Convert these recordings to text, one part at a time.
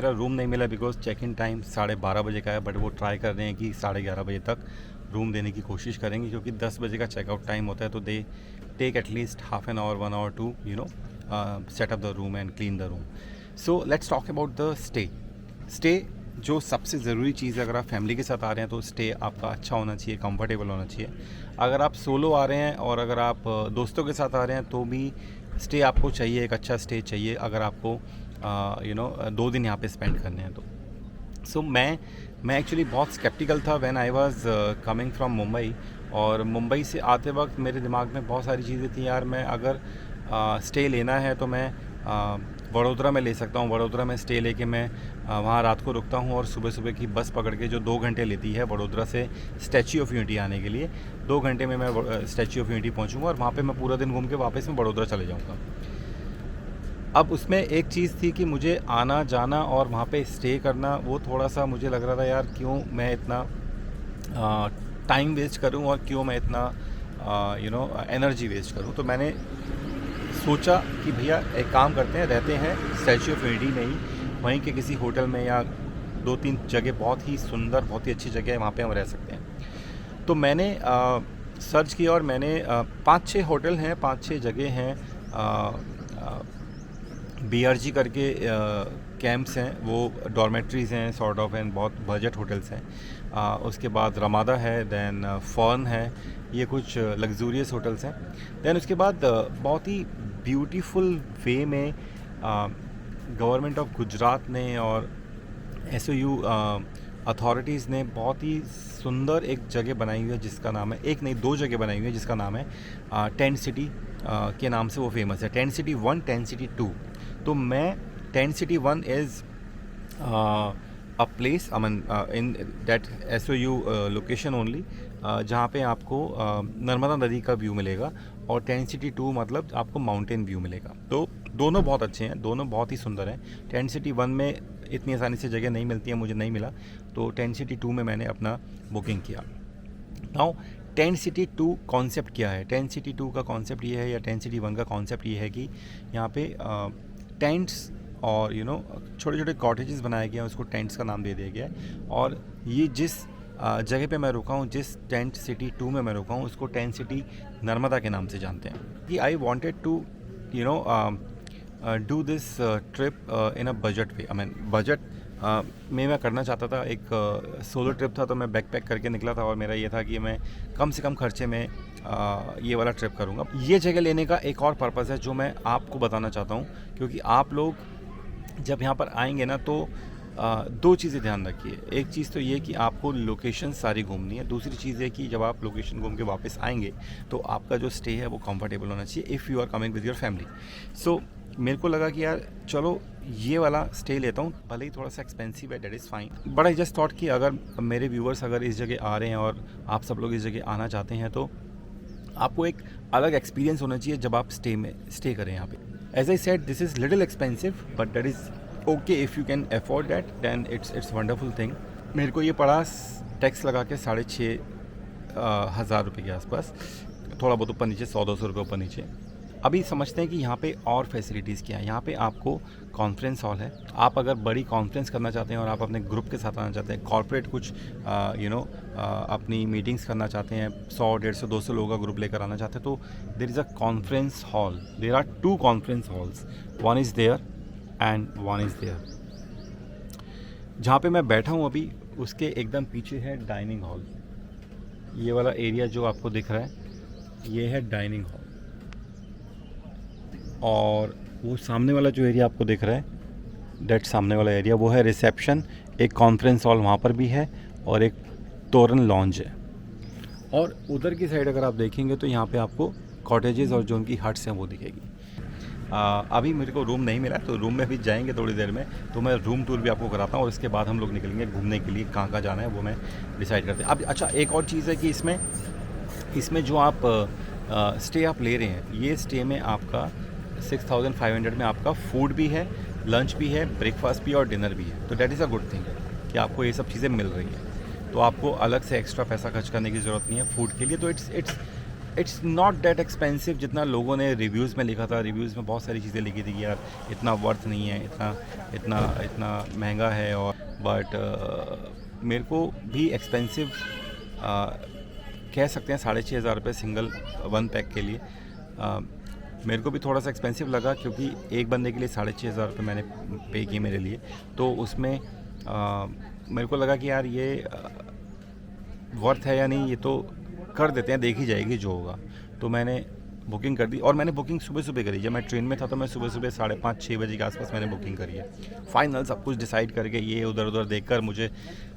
मेरा रूम नहीं मिला बिकॉज चेक इन टाइम 12:30 बजे का है, बट वो ट्राई कर रहे हैं कि 11:30 बजे तक रूम देने की कोशिश करेंगे, क्योंकि 10 बजे का चेकआउट टाइम होता है। तो they take at least half an hour 1 hour to set up the room and clean the room. So let's talk about the stay. जो सबसे ज़रूरी चीज़ है, अगर आप फैमिली के साथ आ रहे हैं तो स्टे आपका अच्छा होना चाहिए, कंफर्टेबल होना चाहिए। अगर आप सोलो आ रहे हैं और अगर आप दोस्तों के साथ आ रहे हैं तो भी स्टे आपको चाहिए, एक अच्छा स्टे चाहिए अगर आपको 2 दिन यहाँ पे स्पेंड करने हैं तो। सो मैं एक्चुअली बहुत स्केप्टिकल था when I was coming from Mumbai. और मुंबई से आते वक्त मेरे दिमाग में बहुत सारी चीज़ें थी यार, मैं अगर स्टे लेना है तो मैं वडोदरा में ले सकता हूँ। वडोदरा में स्टे लेके मैं वहाँ रात को रुकता हूँ और सुबह सुबह की बस पकड़ के, जो 2 घंटे लेती है वडोदरा से स्टैच्यू ऑफ यूनिटी आने के लिए, 2 घंटे में मैं स्टैच्यू ऑफ यूनिटी पहुँचूँगा और वहाँ पे मैं पूरा दिन घूम के वापस में वडोदरा चले जाऊँगा। अब उसमें एक चीज़ थी कि मुझे आना जाना और वहाँ पे स्टे करना, वो थोड़ा सा मुझे लग रहा था यार क्यों मैं इतना टाइम वेस्ट करूँ और क्यों मैं इतना एनर्जी वेस्ट करूँ। तो मैंने सोचा कि भैया एक काम करते हैं, रहते हैं स्टैच्यू ऑफ यूनिटी में ही, वहीं के किसी होटल में, या 2-3 जगह बहुत ही सुंदर, बहुत ही अच्छी जगह है, वहाँ पे हम रह सकते हैं। तो मैंने सर्च किया और मैंने 5-6 होटल हैं, 5-6 जगह हैं। BRG करके कैंप्स हैं, वो डॉर्मेट्रीज़ हैं सॉर्ट ऑफ, एंड बहुत बजट होटल्स हैं। उसके बाद रमादा है, देन फर्न है, ये कुछ लग्जूरियस होटल्स हैं। देन उसके बाद बहुत ही ब्यूटीफुल वे में गवर्नमेंट ऑफ गुजरात ने और SOU अथॉरिटीज़ ने बहुत ही सुंदर एक जगह बनाई हुई है जिसका नाम है, एक नहीं 2 जगह बनाई हुई है जिसका नाम है टेंट सिटी के नाम से वो फेमस है। Tent city 1, tent city 2। तो मैं tent city 1 is a place in that SOU location only, जहाँ पे आपको नर्मदा नदी का व्यू मिलेगा, और टेंट सिटी 2 मतलब आपको माउंटेन व्यू मिलेगा। तो दोनों बहुत अच्छे हैं, दोनों बहुत ही सुंदर हैं। टेंट सिटी 1 में इतनी आसानी से जगह नहीं मिलती है, मुझे नहीं मिला, तो टेंट सिटी 2 में मैंने अपना बुकिंग किया। नाउ टेंट सिटी 2 कॉन्सेप्ट क्या है? टेंट सिटी 2 का कॉन्सेप्ट ये है, या टेंट सिटी 1 का कॉन्सेप्ट ये है कि यहाँ पे टेंट्स और छोटे छोटे कॉटेजेस बनाए गए हैं, उसको टेंट्स का नाम दे दिया गया है। और ये जिस जगह पे मैं रुका हूँ, जिस टेंट सिटी 2 में मैं रुका हूँ, उसको टेंट सिटी नर्मदा के नाम से जानते हैं। कि I wanted to do this trip in a budget way. Budget में मैं करना चाहता था, एक सोलो ट्रिप था, तो मैं बैकपैक करके निकला था और मेरा ये था कि मैं कम से कम खर्चे में ये वाला ट्रिप करूँगा। ये जगह लेने का एक और पर्पज़ है जो मैं आपको बताना चाहता हूँ, क्योंकि आप लोग जब यहाँ पर आएंगे ना तो 2 चीज़ें ध्यान रखिए। एक चीज़ तो ये कि आपको लोकेशन सारी घूमनी है, दूसरी चीज़ है कि जब आप लोकेशन घूम के वापस आएंगे तो आपका जो स्टे है वो कंफर्टेबल होना चाहिए, if you are coming with your family. So मेरे को लगा कि यार चलो ये वाला स्टे लेता हूँ, भले ही थोड़ा सा एक्सपेंसिव है, that is fine, but I just thought कि अगर मेरे व्यूअर्स अगर इस जगह आ रहे हैं और आप सब लोग इस जगह आना चाहते हैं तो आपको एक अलग एक्सपीरियंस होना चाहिए जब आप स्टे करें यहाँ पे। As I said, this is little expensive, but that is okay if you can afford that, then it's wonderful thing. मेरे को ये पड़ा टैक्स लगा के 6,500 रुपये के आसपास, थोड़ा बहुत ऊपर नीचे, 100-200 रुपये ऊपर नीचे। अभी समझते हैं कि यहाँ पे और फैसिलिटीज़ क्या है। यहाँ पे आपको कॉन्फ्रेंस हॉल है, आप अगर बड़ी कॉन्फ्रेंस करना चाहते हैं और आप अपने ग्रुप के साथ आना चाहते हैं, कॉर्पोरेट कुछ अपनी मीटिंग्स करना चाहते हैं, 100, 150, 200 लोगों का ग्रुप लेकर आना चाहते हैं, तो there is a conference hall. There are 2 conference halls, one is there and one is there. जहाँ पे मैं बैठा हूँ अभी, उसके एकदम पीछे है डाइनिंग हॉल। ये वाला एरिया जो आपको दिख रहा है, ये है डाइनिंग हॉल, और वो सामने वाला जो एरिया आपको दिख रहा है, डेट सामने वाला एरिया, वो है रिसेप्शन। एक कॉन्फ्रेंस हॉल वहाँ पर भी है और एक तोरन लॉन्ज है। और उधर की साइड अगर आप देखेंगे तो यहाँ पे आपको कॉटेजेस और जो उनकी हट्स हैं वो दिखेगी। अभी मेरे को रूम नहीं मिला, तो रूम में भी जाएंगे थोड़ी देर में, तो मैं रूम टूर भी आपको कराता हूँ और इसके बाद हम लोग निकलेंगे घूमने के लिए। कहाँ जाना है वो मैं डिसाइड करते हैं। अब अच्छा, एक और चीज़ है कि इसमें जो आप स्टे आप ले रहे हैं, ये स्टे में आपका 6,500 में आपका फूड भी है, लंच भी है, ब्रेकफास्ट भी है और डिनर भी है। तो that is a good thing कि आपको ये सब चीज़ें मिल रही हैं, तो आपको अलग से एक्स्ट्रा पैसा खर्च करने की ज़रूरत नहीं है फूड के लिए। तो it's it's not that expensive जितना लोगों ने रिव्यूज़ में लिखा था। रिव्यूज़ में बहुत सारी चीज़ें लिखी थी कि यार इतना वर्थ नहीं है, इतना इतना इतना महंगा है। और बट मेरे को भी एक्सपेंसिव कह सकते हैं। 6,500 सिंगल वन पैक के लिए मेरे को भी थोड़ा सा एक्सपेंसिव लगा, क्योंकि एक बंदे के लिए 6,500 मैंने पे किए मेरे लिए। तो उसमें मेरे को लगा कि यार ये वर्थ है या नहीं, ये तो कर देते हैं, देखी जाएगी जो होगा। तो मैंने बुकिंग कर दी, और मैंने बुकिंग सुबह सुबह करी। जब मैं ट्रेन में था तो मैं सुबह सुबह 5:30-6 बजे के आसपास मैंने बुकिंग करी है। फाइनल सब कुछ डिसाइड करके, ये उधर उधर देखकर मुझे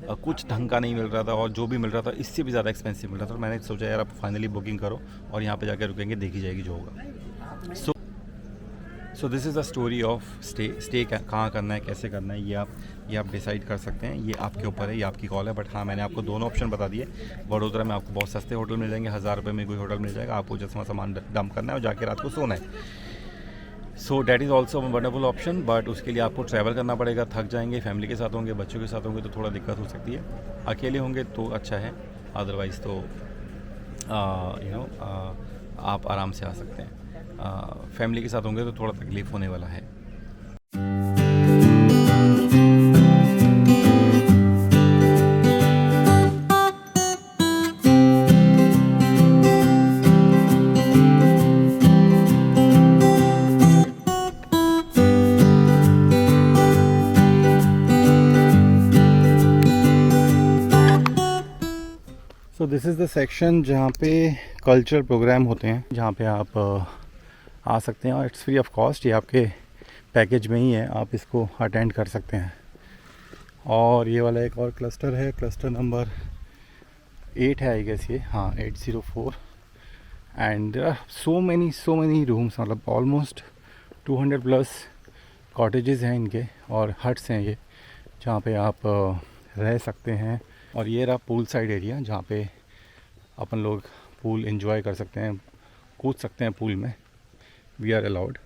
कुछ ढंग का नहीं मिल रहा था, और जो भी मिल रहा था इससे भी ज़्यादा एक्सपेंसिव मिल रहा था। तो मैंने सोचा यार अब फाइनली बुकिंग करो और यहाँ पे जाकर रुकेंगे, देखी जाएगी जो होगा। So this is the story of stay कहाँ करना है, कैसे करना है, ये आप डिसाइड कर सकते हैं। ये आपके ऊपर है, ये आपकी कॉल है। बट हाँ, मैंने आपको दोनों ऑप्शन बता दिए। वडोदरा में आपको बहुत सस्ते होटल मिल जाएंगे, 1000 रुपये में कोई होटल मिल जाएगा। आपको जैसे वहाँ सामान डंप करना है और जाके रात को सोना है। So that is also wonderful option. But उसके लिए आपको ट्रैवल करना पड़ेगा, थक जाएंगे। फैमिली के साथ होंगे, बच्चों के साथ होंगे तो थोड़ा दिक्कत हो सकती है। अकेले होंगे तो अच्छा है, अदरवाइज़ तो आप आराम से आ सकते हैं। फैमिली के साथ होंगे तो थोड़ा तकलीफ़ होने वाला है। So this is the section जहाँ पे कल्चरल प्रोग्राम होते हैं, जहाँ पे आप आ सकते हैं, और इट्स फ्री ऑफ कॉस्ट। ये आपके पैकेज में ही है, आप इसको अटेंड कर सकते हैं। और ये वाला एक और क्लस्टर है, क्लस्टर नंबर 8 है आई गेस ये, हाँ 804। एंड सो मैनी रूम्स, मतलब ऑलमोस्ट 200 प्लस कॉटेजेस हैं इनके, और हट्स हैं ये, जहाँ पे आप रह सकते हैं। और ये रहा पूल साइड एरिया, जहाँ पे अपन लोग पूल एंजॉय कर सकते हैं, कूद सकते हैं पूल में। We are allowed.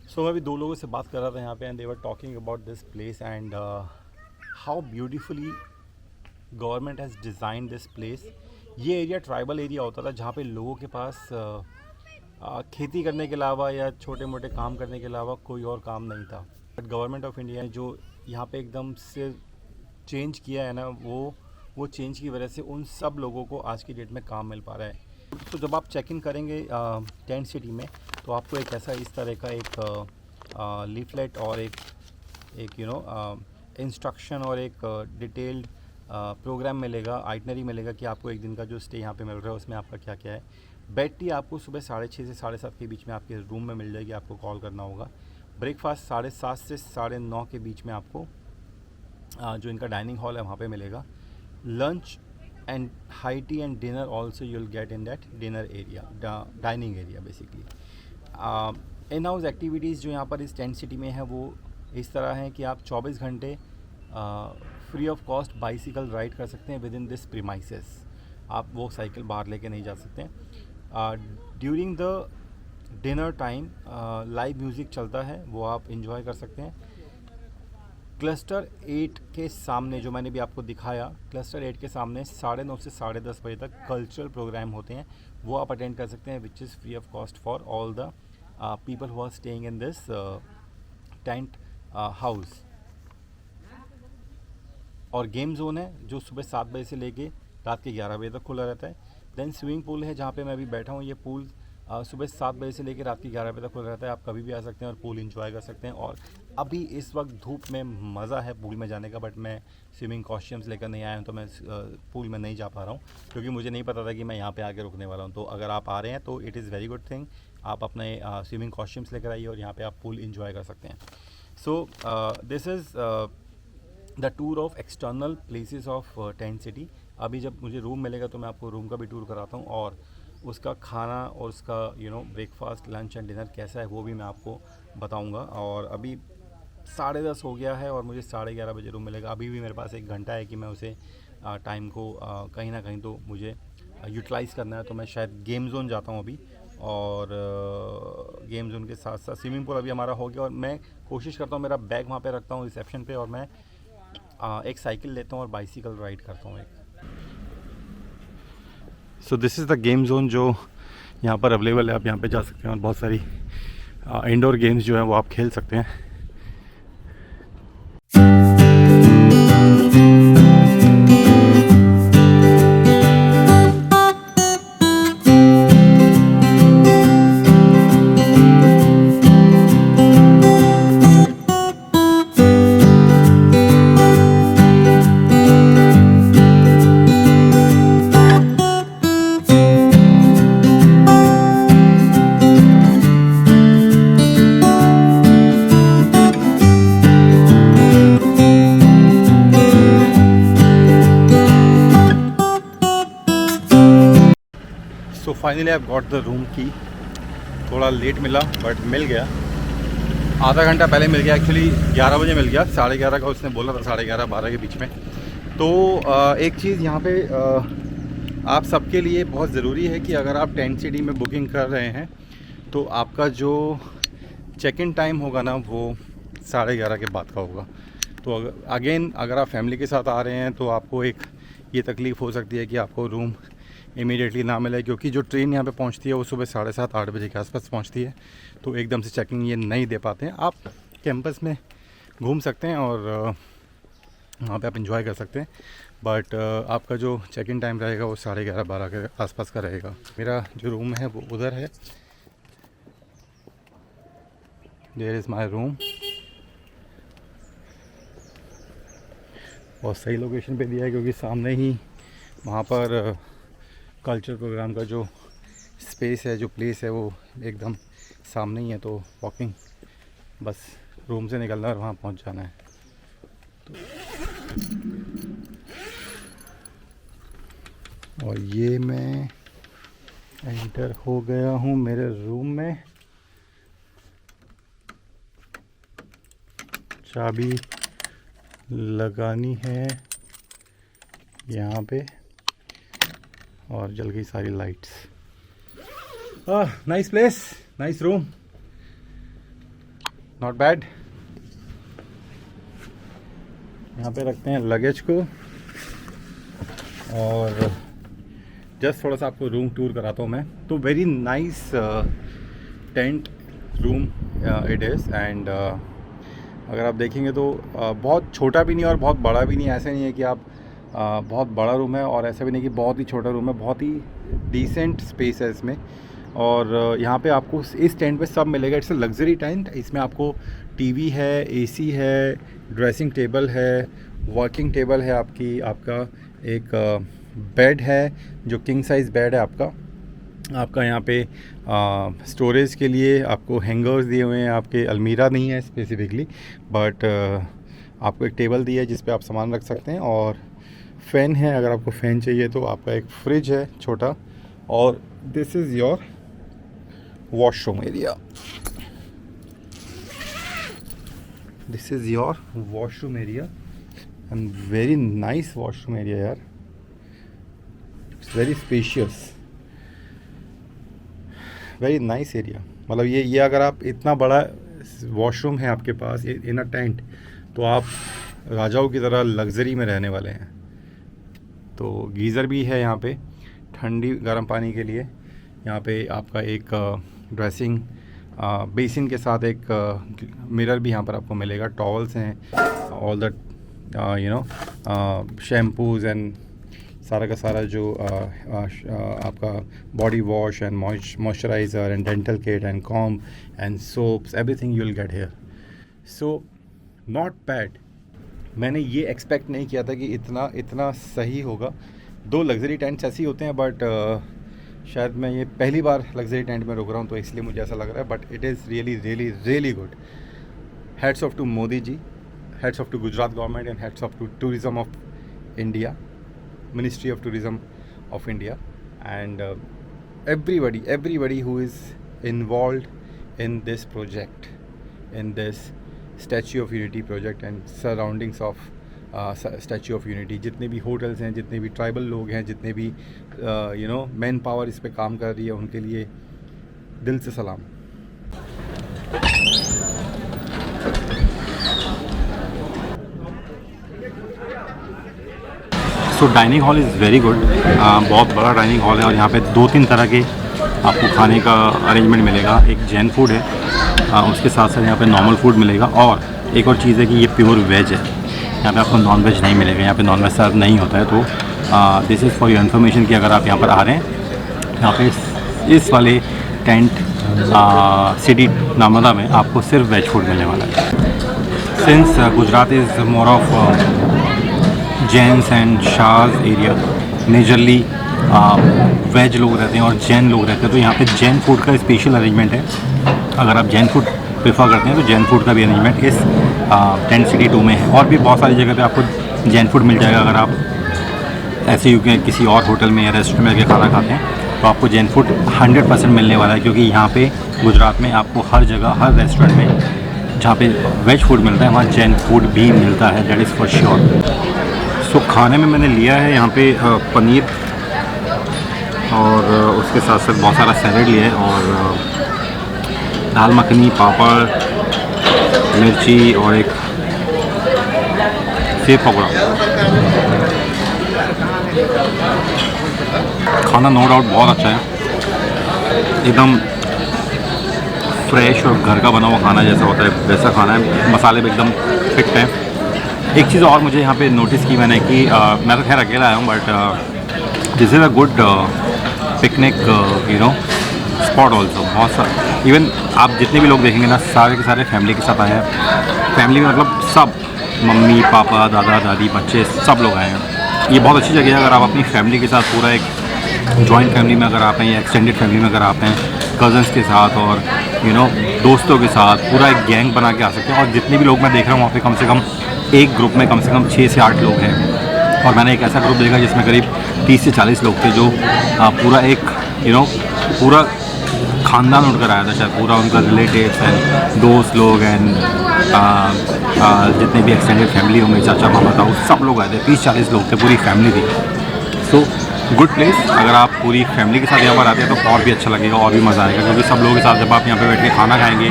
सो मैं अभी 2 लोगों से बात कर रहा था यहाँ पे, and they were talking about this place and how beautifully government has design this place. ये एरिया ट्राइबल एरिया होता था, जहाँ पे लोगों के पास खेती करने के अलावा या छोटे मोटे काम करने के अलावा कोई और काम नहीं था। बट गवर्नमेंट ऑफ इंडिया ने जो यहाँ पे एकदम से चेंज किया है ना, वो चेंज की वजह से उन सब लोगों को आज की डेट में काम मिल पा रहा है। तो जब आप चेक इन करेंगे टेंट सिटी में, तो आपको एक ऐसा इस तरह का एक लीफलेट और एक इंस्ट्रक्शन और एक डिटेल्ड प्रोग्राम मिलेगा, आइटनरी मिलेगा कि आपको एक दिन का जो स्टे यहाँ पे मिल रहा है उसमें आपका क्या क्या है। बेड टी आपको सुबह 6:30 से 7:30 के बीच में आपके रूम में मिल जाएगी, आपको कॉल करना होगा। ब्रेकफास्ट 7:30 से 9:30 के बीच में आपको जो इनका डाइनिंग हॉल है वहाँ पे मिलेगा। Lunch and high tea and dinner also you will get in that dinner area, dining area basically. In house activities जो यहाँ पर इस टेंट सिटी में है वो इस तरह है कि आप 24 घंटे free of cost bicycle ride कर सकते हैं विद इन दिस प्रीमाइसेस। आप वो साइकिल बाहर लेके नहीं जा सकते हैं। During the dinner time live music चलता है, वो आप इंजॉय कर सकते हैं। क्लस्टर 8 के सामने जो मैंने भी आपको दिखाया, क्लस्टर 8 के सामने 9:30 से 10:30 बजे तक कल्चरल प्रोग्राम होते हैं, वो आप अटेंड कर सकते हैं, which is free of cost for all the people who are staying in this tent house. और गेम जोन है जो सुबह 7 बजे से लेके रात के 11 बजे तक खुला रहता है। देन स्विमिंग पूल है जहाँ पे मैं अभी बैठा हूँ, ये पूल सुबह 7 बजे से लेकर रात के 11 बजे तक खुला रहता है। आप कभी भी आ सकते हैं और पूल एंजॉय कर सकते हैं। और अभी इस वक्त धूप में मज़ा है पूल में जाने का, बट मैं स्विमिंग कॉस्ट्यूम्स लेकर नहीं आया हूँ, तो मैं पूल में नहीं जा पा रहा हूँ क्योंकि मुझे नहीं पता था कि मैं यहाँ पे आके रुकने वाला हूँ। तो अगर आप आ रहे हैं तो it is very good thing, आप अपने स्विमिंग कॉस्ट्यूम्स लेकर आइए और यहाँ पर आप पूल इंजॉय कर सकते हैं। So this is the tour of external places of tent city. अभी जब मुझे रूम मिलेगा तो मैं आपको रूम का भी टूर कराता हूँ, और उसका खाना और उसका ब्रेकफास्ट लंच एंड डिनर कैसा है वो भी मैं आपको बताऊँगा। और अभी 10:30 हो गया है और मुझे 11:30 बजे रूम मिलेगा। अभी भी मेरे पास 1 घंटा है कि मैं उसे टाइम को कहीं ना कहीं तो मुझे यूटिलाइज़ करना है। तो मैं शायद गेम जोन जाता हूँ अभी, और गेम जोन के साथ साथ स्विमिंग पूल अभी हमारा हो गया। और मैं कोशिश करता हूँ मेरा बैग वहाँ पे रखता हूँ रिसेप्शन पे, और मैं एक साइकिल लेता हूँ और बाइसिकल राइड करता हूँ एक। So this is the game zone जो यहाँ पर अवेलेबल है। आप यहाँ पे जा सकते हैं और बहुत सारी इंडोर गेम्स जो हैं वो आप खेल सकते हैं। So finally I got the room की। थोड़ा लेट मिला बट मिल गया, आधा घंटा पहले मिल गया। एक्चुअली 11 बजे मिल गया, 11:30 का उसने बोला था, 11:30-12 के बीच में। तो एक चीज़ यहाँ पे आप सबके लिए बहुत ज़रूरी है कि अगर आप टेंट सिटी में बुकिंग कर रहे हैं तो आपका जो चेक इन टाइम होगा ना वो 11:30 के बाद का होगा। तो अगेन अगर आप फैमिली के साथ आ रहे हैं तो आपको एक ये तकलीफ़ हो सकती है कि आपको रूम इमीडिएटली ना मिले, क्योंकि जो ट्रेन यहाँ पे पहुँचती है वो सुबह 7:30-8 बजे के आसपास पहुँचती है। तो एकदम से चेकिंग ये नहीं दे पाते हैं। आप कैंपस में घूम सकते हैं और वहाँ पे आप इंजॉय कर सकते हैं, बट आपका जो चेक इन टाइम रहेगा वो 11:30-12 के आसपास का रहेगा। मेरा जो रूम है वो उधर है, देयर इज़ माई रूम। बहुत सही लोकेशन पे दिया है क्योंकि सामने ही वहाँ पर कल्चर प्रोग्राम का जो स्पेस है, जो प्लेस है वो एकदम सामने ही है। तो वॉकिंग बस रूम से निकलना और वहाँ पहुँच जाना है। तो और ये मैं एंटर हो गया हूँ मेरे रूम में। चाबी लगानी है यहाँ पे और जल गई सारी lights. Nice place, nice room, not bad. यहाँ पे रखते हैं लगेज को और जस्ट थोड़ा सा आपको रूम टूर कराता हूँ मैं। तो very nice tent room it is. And अगर आप देखेंगे तो बहुत छोटा भी नहीं और बहुत बड़ा भी नहीं। ऐसा नहीं है कि आप बहुत बड़ा रूम है और ऐसा भी नहीं कि बहुत ही छोटा रूम है। बहुत ही डिसेंट स्पेस है इसमें। और यहाँ पे आपको इस टेंट पे सब मिलेगा। It's a luxury tent. इसमें आपको टीवी है, एसी है, ड्रेसिंग टेबल है, वर्किंग टेबल है, आपका एक बेड है जो किंग साइज़ बेड है आपका यहाँ पे स्टोरेज के लिए आपको हैंगर्स दिए हुए हैं। आपके अलमीरा नहीं है स्पेसिफिकली, बट आपको एक टेबल दी है जिस पे आप सामान रख सकते हैं। और फ़ैन है, अगर आपको फ़ैन चाहिए तो। आपका एक फ्रिज है छोटा। और this is your washroom area. This is your washroom area and very nice washroom area यार। It's very spacious, very nice area. मतलब ये अगर आप इतना बड़ा वॉशरूम है आपके पास इन अ टेंट तो आप राजाओं की तरह लग्जरी में रहने वाले हैं। तो गीज़र भी है यहाँ पे ठंडी गर्म पानी के लिए। यहाँ पे आपका एक ड्रेसिंग बेसिन के साथ एक मिरर भी यहाँ पर आपको मिलेगा। टॉवल्स हैं, ऑल द शैम्पूज़ एंड सारा का सारा जो आपका body wash and moisturiser and dental kit and comb and soaps, everything you will get here. So not bad. मैंने ये एक्सपेक्ट नहीं किया था कि इतना सही होगा। 2 लग्जरी टेंट्स ऐसे ही होते हैं, बट शायद मैं ये पहली बार लग्जरी टेंट में रुक रहा हूँ तो इसलिए मुझे ऐसा लग रहा है। But it is really really really good. Heads off to Modi ji, heads off to Gujarat government and heads off to tourism of India, Ministry of Tourism of India, and everybody who is involved in this project, in this Statue of Unity project and surroundings of Statue of Unity। जितने भी hotels हैं, जितने भी tribal लोग हैं, जितने भी man power इस पे काम कर रही है, उनके लिए दिल से सलाम। So dining hall is very good, बहुत बड़ा डाइनिंग हॉल है और यहाँ पे 2-3 तरह के आपको खाने का अरेंजमेंट मिलेगा। एक जैन फूड है, उसके साथ साथ यहाँ पे नॉर्मल फूड मिलेगा, और एक और चीज़ है कि ये प्योर वेज है, यहाँ पे आपको नॉन वेज नहीं मिलेगा, यहाँ पे नॉन वेज सर्व नहीं होता है। तो this is for your information कि अगर आप यहाँ पर आ रहे हैं, यहाँ पे इस वाले टेंट सिटी नर्मदा में आपको सिर्फ वेज फूड मिलने वाला है। Since Gujarat is more of Jains and Shahs area, majorly veg लोग रहते हैं और जैन लोग रहते हैं, तो यहाँ पे जैन फूड का स्पेशल अरेंजमेंट है। अगर आप जैन फूड प्रेफर करते हैं तो जैन फूड का भी अरेंजमेंट इस टेंट सिटी 2 में है। और भी बहुत सारी जगह पे आपको जैन फूड मिल जाएगा। अगर आप ऐसे ही किसी और होटल में या रेस्टोरेंट में आके खाना खाते हैं तो आपको जैन फूड 100% मिलने वाला है, क्योंकि यहाँ पे गुजरात में आपको हर जगह, हर रेस्टोरेंट में जहाँ पे वेज फूड मिलता है वहाँ जैन फूड भी मिलता है, दैट इज़ फॉर श्योर। सो खाने में मैंने लिया है यहाँ पे पनीर, और उसके साथ साथ बहुत सारा सैलेड लिया है, और दाल मखनी, पापड़, मिर्ची और एक सेव पकौड़ा। खाना नो डाउट बहुत अच्छा है, एकदम फ्रेश और घर का बना हुआ खाना जैसा होता है वैसा खाना है। मसाले भी एकदम फिट हैं। एक चीज़ और मुझे यहाँ पे नोटिस की मैंने कि मैं तो खैर अकेला आया हूँ, but this is a good picnic spot also. बहुत सारा, इवन आप जितने भी लोग देखेंगे ना, सारे के सारे फैमिली के साथ आए हैं। फैमिली में मतलब सब, मम्मी पापा, दादा दादी, बच्चे, सब लोग आए हैं। ये बहुत अच्छी जगह है। अगर आप अपनी फैमिली के साथ, पूरा एक जॉइंट फैमिली में अगर आप हैं या एक्सटेंडेड फैमिली में अगर आप हैं, कज़न्स के साथ और दोस्तों के साथ, पूरा एक गैंग बना के आ सकते हैं। और जितने भी लोग मैं देख रहा हूँ वहाँ पे कम से कम एक ग्रुप में कम से कम 6 से 8 लोग हैं। और मैंने एक ऐसा ग्रुप देखा जिसमें करीब 30 से 40 लोग थे, जो पूरा एक पूरा ख़ानदान उठकर आया था, शायद पूरा उनका रिलेटिव्स एंड दोस्त लोग एंड जितने भी एक्सटेंडेड फैमिली होंगे, चाचा मामा ताऊ, सब लोग आए थे। 30-40 लोग थे, पूरी फैमिली थी। So good place. अगर आप पूरी फैमिली के साथ यहाँ पर आते हैं तो और भी अच्छा लगेगा, और भी मज़ा आएगा, क्योंकि सब लोगों के साथ जब आप यहाँ पे बैठ के खाना खाएंगे,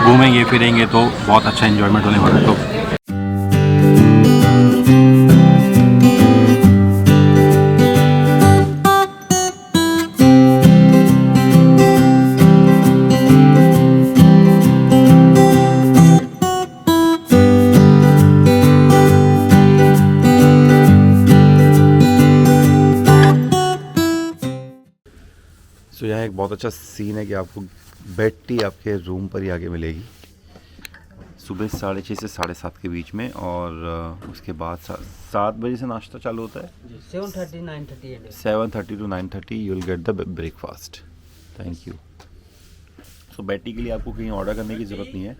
घूमेंगे फिरेंगे, तो बहुत अच्छा इन्जॉयमेंट होने वाला है। तो यहाँ एक बहुत अच्छा सीन है कि आपको बेड टी आपके रूम पर ही आके मिलेगी, सुबह 6:30 से 7:30 के बीच में, और उसके बाद 7 बजे से नाश्ता चालू होता है। 7:30 to 9:30 you will get the breakfast. Thank you. So bed tea के लिए आपको कहीं ऑर्डर करने की ज़रूरत नहीं है,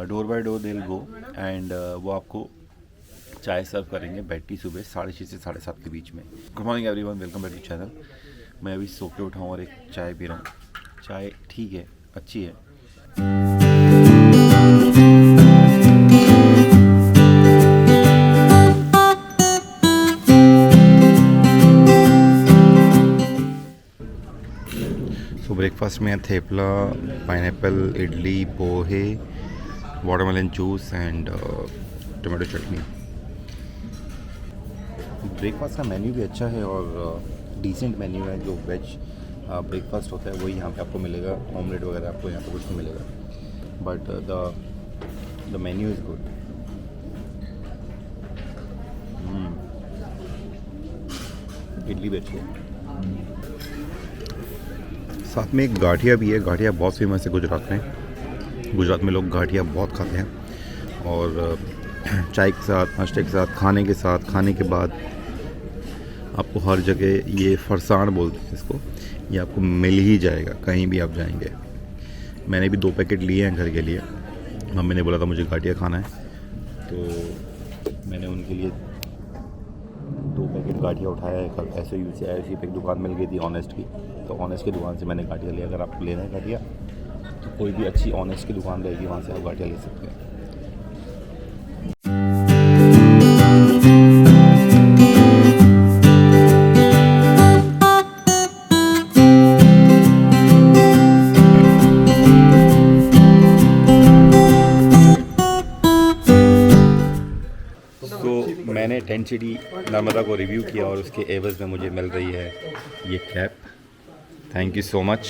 door by door they will go and वो आपको चाय सर्व करेंगे। बेड टी सुबह 6:30 से 7:30 के बीच में। Good morning everyone, welcome back to channel. मैं अभी सो के उठा हूँ और एक चाय पी रहा हूँ। चाय ठीक है, अच्छी है। सो ब्रेकफास्ट में thepla, pineapple, idli, pohe, watermelon juice and tomato chutney. Breakfast का मेन्यू भी अच्छा है और डिसेंट मेन्यू है। जो वेज ब्रेकफास्ट होता है वही यहाँ पे आपको मिलेगा। ऑमलेट वगैरह आपको यहाँ पे कुछ नहीं मिलेगा, but the menu is good. Idli भी अच्छी है। साथ में एक गाठिया भी है। गाठिया बहुत फेमस है गुजरात में। गुजरात में लोग गाठिया बहुत खाते हैं, और चाय के साथ, नाश्ते के साथ, खाने के साथ, खाने के बाद आपको हर जगह ये फरसाण बोलते हैं इसको, ये आपको मिल ही जाएगा कहीं भी आप जाएंगे। मैंने भी 2 पैकेट लिए हैं घर के लिए। मम्मी ने बोला था मुझे गाठिया खाना है, तो मैंने उनके लिए 2 पैकेट गाठिया उठाया है। कल ऐसे यूसी पे एक दुकान मिल गई थी ऑनेस्ट की, तो ऑनेस्ट की दुकान से मैंने गाठिया लिया। अगर आपको लेना है गाठिया तो कोई भी अच्छी ऑनेस्ट की दुकान रहेगी, वहाँ से आप गाठिया ले सकते हैं। टेंट सिटी नर्मदा को रिव्यू किया और उसके एवज में मुझे मिल रही है ये cap. Thank you so much.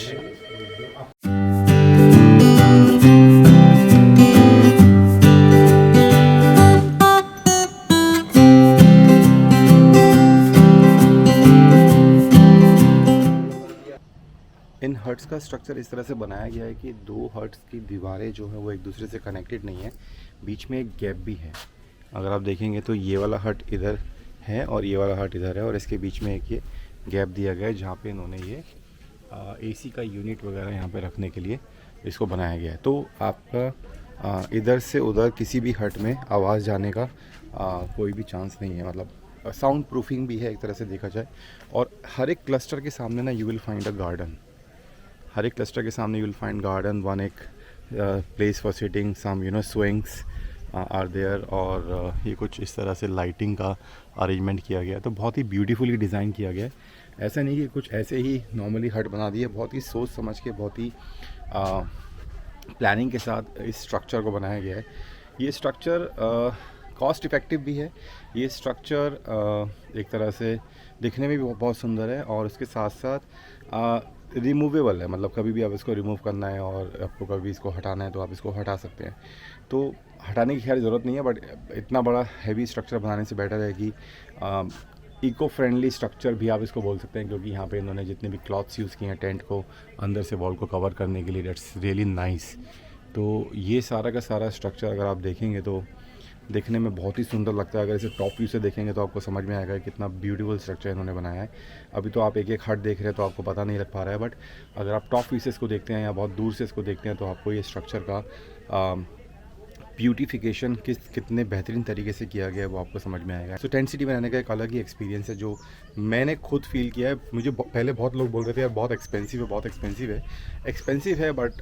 In huts का स्ट्रक्चर इस तरह से बनाया गया है कि दो हट्स की दीवारें जो है वो एक दूसरे से कनेक्टेड नहीं है, बीच में एक गैप भी है। अगर आप देखेंगे तो ये वाला हट इधर है और ये वाला हट इधर है और इसके बीच में एक ये गैप दिया गया है जहाँ पे इन्होंने ये एसी का यूनिट वगैरह यहाँ पे रखने के लिए इसको बनाया गया है। तो आपका इधर से उधर किसी भी हट में आवाज़ जाने का कोई भी चांस नहीं है, मतलब साउंड प्रूफिंग भी है एक तरह से देखा जाए। और हर एक क्लस्टर के सामने ना you will find a garden, हर एक क्लस्टर के सामने you will find garden, one एक place for sitting, some you know swings are there. और ये कुछ इस तरह से लाइटिंग का अरेंजमेंट किया गया है, तो बहुत ही ब्यूटीफुली डिज़ाइन किया गया है। ऐसा नहीं कि कुछ ऐसे ही नॉर्मली हट बना दी है, बहुत ही सोच समझ के बहुत ही प्लानिंग के साथ इस स्ट्रक्चर को बनाया गया है। ये स्ट्रक्चर कॉस्ट इफ़ेक्टिव भी है, ये स्ट्रक्चर एक तरह से दिखने में भी बहुत सुंदर है और उसके साथ साथ रिमूवेबल है, मतलब कभी भी आप इसको रिमूव करना है और आपको कभी इसको हटाना है तो आप इसको हटा सकते हैं। तो हटाने की खैर ज़रूरत नहीं है, बट इतना बड़ा हैवी स्ट्रक्चर बनाने से बेटर है कि इको फ्रेंडली स्ट्रक्चर भी आप इसको बोल सकते हैं, क्योंकि यहाँ पे इन्होंने जितने भी क्लॉथ्स यूज़ किए हैं टेंट को अंदर से वॉल को कवर करने के लिए, दैट्स रियली नाइस। तो ये सारा का सारा स्ट्रक्चर अगर आप देखेंगे तो देखने में बहुत ही सुंदर लगता है। अगर इसे टॉप व्यू से देखेंगे तो आपको समझ में आएगा कि कितना ब्यूटीफुल स्ट्रक्चर इन्होंने बनाया है। अभी तो आप एक एक हट देख रहे हैं तो आपको पता नहीं लग पा रहा है, बट अगर आप टॉप व्यू से इसको देखते हैं या बहुत दूर से इसको देखते हैं तो आपको ये स्ट्रक्चर का ब्यूटिफिकेशन कितने बेहतरीन तरीके से किया गया है वो आपको समझ में आएगा। सो टेंट सिटी बनाने का एक अलग ही एक्सपीरियंस है जो मैंने खुद फील किया है। मुझे पहले बहुत लोग बोल रहे थे यार बहुत एक्सपेंसिव है, बहुत एक्सपेंसिव है। एक्सपेंसिव है but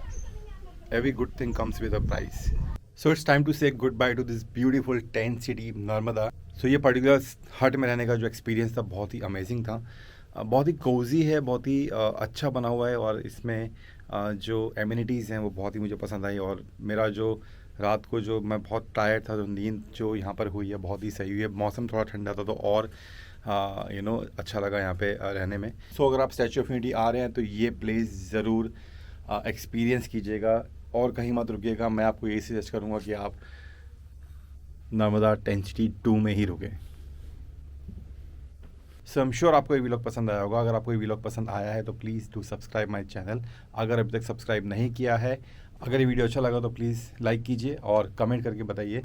every good thing comes with a price. So it's time to say goodbye to this beautiful tent city Narmada. So ये पर्टिकुलर हट में रहने का जो एक्सपीरियंस था बहुत ही अमेजिंग था, बहुत ही कोजी है, बहुत ही अच्छा बना हुआ है और इसमें जो एमिनिटीज़ हैं वो बहुत ही मुझे पसंद आई। और मेरा जो रात को जो मैं बहुत टायर्ड था, तो नींद जो यहाँ पर हुई है बहुत ही सही हुई है। मौसम थोड़ा ठंडा था तो और अच्छा लगा यहाँ पे रहने में। सो अगर आप स्टैचू ऑफ यूनिटी आ रहे हैं तो ये प्लेस ज़रूर एक्सपीरियंस कीजिएगा और कहीं मत रुकिएगा। मैं आपको यही सजेस्ट करूँगा कि आप नर्मदा टेंट सिटी 2 में ही रुकें। सो आई एम श्योर आपको ये व्लॉग पसंद आया होगा। अगर आपको ये व्लॉग पसंद आया है तो please do subscribe my channel. अगर अभी तक सब्सक्राइब नहीं किया है, अगर ये वीडियो अच्छा लगा तो प्लीज़ लाइक कीजिए और कमेंट करके बताइए।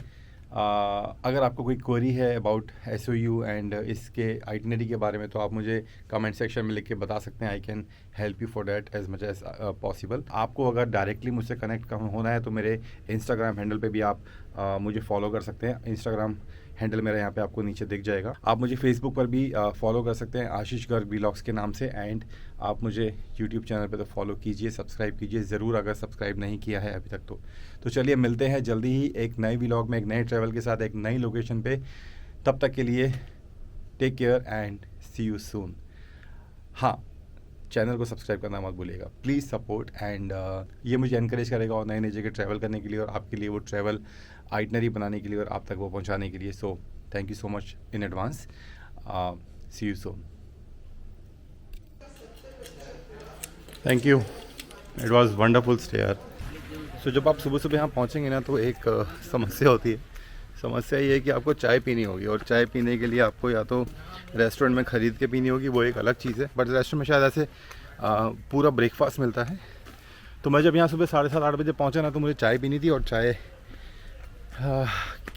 अगर आपको कोई क्वेरी है अबाउट SOU एंड इसके आइटनरी के बारे में तो आप मुझे कमेंट सेक्शन में लिख के बता सकते हैं। I can help you for that as much as possible. आपको अगर डायरेक्टली मुझसे कनेक्ट होना है तो मेरे इंस्टाग्राम हैंडल पे भी आप मुझे फॉलो कर सकते हैं। इंस्टाग्राम हैंडल मेरा यहाँ पे आपको नीचे दिख जाएगा। आप मुझे फेसबुक पर भी फॉलो कर सकते हैं आशीष गर्ग व्लॉग्स के नाम से। एंड आप मुझे यूट्यूब चैनल पे तो फॉलो कीजिए, सब्सक्राइब कीजिए ज़रूर अगर सब्सक्राइब नहीं किया है अभी तक तो चलिए मिलते हैं जल्दी ही एक नए व्लॉग में, एक नए ट्रैवल के साथ, एक नई लोकेशन पे। तब तक के लिए take care and see you soon. हाँ, चैनल को सब्सक्राइब करना मत भूलिएगा प्लीज़, सपोर्ट एंड ये मुझे इनकरेज करेगा और नई नई जगह ट्रैवल करने के लिए और आपके लिए वो ट्रैवल आइटनरी बनाने के लिए और आप तक वो पहुंचाने के लिए। So thank you so much in advance. See you soon. Thank you, it was wonderful stay यार। सो जब आप सुबह सुबह यहाँ पहुँचेंगे ना तो एक समस्या होती है। समस्या ये है कि आपको चाय पीनी होगी और चाय पीने के लिए आपको या तो रेस्टोरेंट में ख़रीद के पीनी होगी, वो एक अलग चीज़ है, बट रेस्टोरेंट में शायद ऐसे पूरा ब्रेकफास्ट मिलता है। तो मैं जब यहाँ सुबह 7:30-8 बजे पहुँचा ना तो मुझे चाय पीनी थी और चाय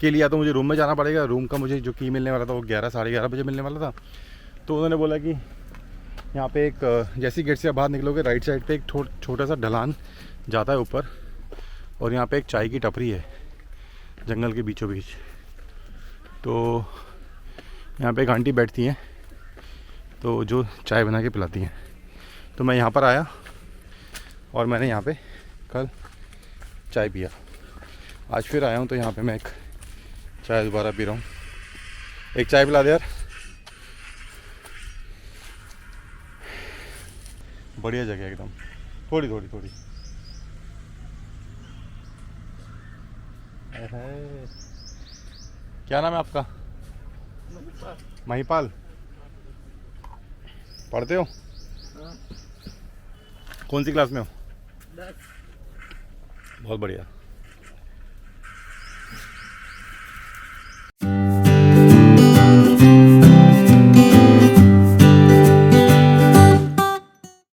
के लिए या तो मुझे रूम में जाना पड़ेगा। रूम का मुझे जो की मिलने वाला था वो 11-11:30 बजे मिलने वाला था। तो उन्होंने बोला कि यहाँ पे एक जैसी गेट से बाहर निकलोगे राइट साइड पे एक छोटा सा ढलान जाता है ऊपर और यहाँ पे एक चाय की टपरी है जंगल के बीचों बीच। तो यहाँ पे एक आंटी बैठती हैं तो जो चाय बना के पिलाती हैं। तो मैं यहाँ पर आया और मैंने यहाँ पे कल चाय पिया। आज फिर आया हूँ तो यहाँ पे मैं एक चाय दोबारा पी रहा हूँ। एक चाय पिला दे यार। बढ़िया जगह एकदम, थोड़ी थोड़ी थोड़ी। क्या नाम है आपका? महिपाल पढ़ते हो? हाँ, कौन सी क्लास में हो? 10। बहुत बढ़िया।